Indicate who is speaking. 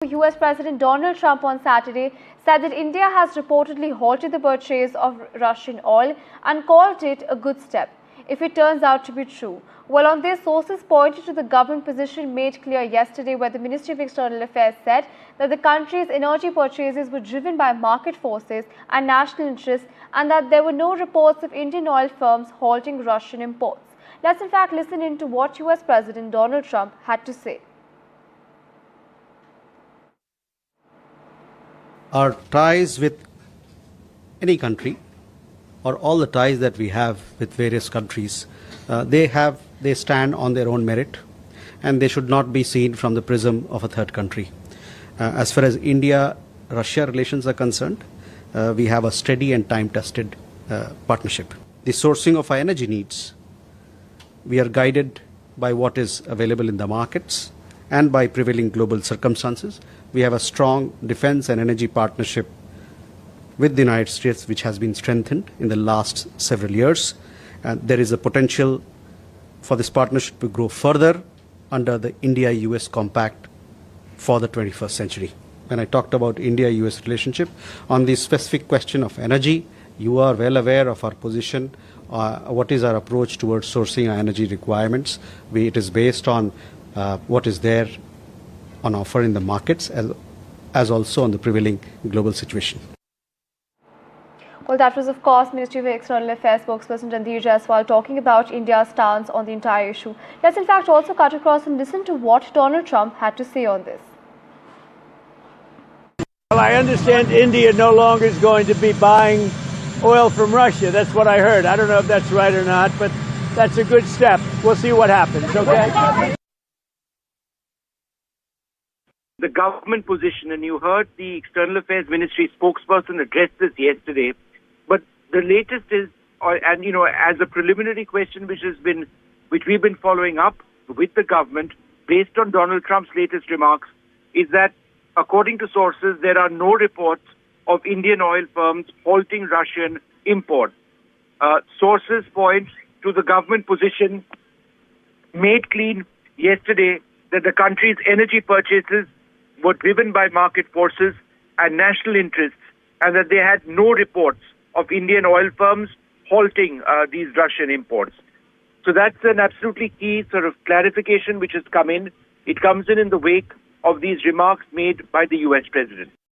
Speaker 1: US President Donald Trump on Saturday said that India has reportedly halted the purchase of Russian oil and called it a good step if it turns out to be true. Well, on this, sources pointed to the government position made clear yesterday, where the Ministry of External Affairs said that the country's energy purchases were driven by market forces and national interests, and that there were no reports of Indian oil firms halting Russian imports. Let's in fact listen in to what US President Donald Trump had to say.
Speaker 2: Our ties with any country, or all the ties that we have with various countries, they stand on their own merit, and they should not be seen from the prism of a third country. As far as India-Russia relations are concerned, we have a steady and time-tested partnership. The sourcing of our energy needs, we are guided by what is available in the markets and by prevailing global circumstances. We have a strong defense and energy partnership with the United States, which has been strengthened in the last several years. And there is a potential for this partnership to grow further under the India-US Compact for the 21st century. When I talked about India-US relationship, on the specific question of energy, you are well aware of our position. What is our approach towards sourcing our energy requirements? It is based on what is there on offer in the markets, as also on the prevailing global situation.
Speaker 1: Well, that was, of course, Ministry of External Affairs spokesperson Randhir Jaiswal talking about India's stance on the entire issue. Let's in fact also cut across and listen to what Donald Trump had to say on this.
Speaker 3: Well, I understand India no longer is going to be buying oil from Russia. That's what I heard. I don't know if that's right or not, but that's a good step. We'll see what happens, okay?
Speaker 4: The government position, and you heard the External Affairs Ministry spokesperson address this yesterday, but the latest is, and you know, as a preliminary question which we've been following up with the government based on Donald Trump's latest remarks, is that according to sources, there are no reports of Indian oil firms halting Russian imports. Sources point to the government position made clean yesterday that the country's energy purchases were driven by market forces and national interests, and that they had no reports of Indian oil firms halting these Russian imports. So that's an absolutely key sort of clarification which has come in. It comes in the wake of these remarks made by the US President.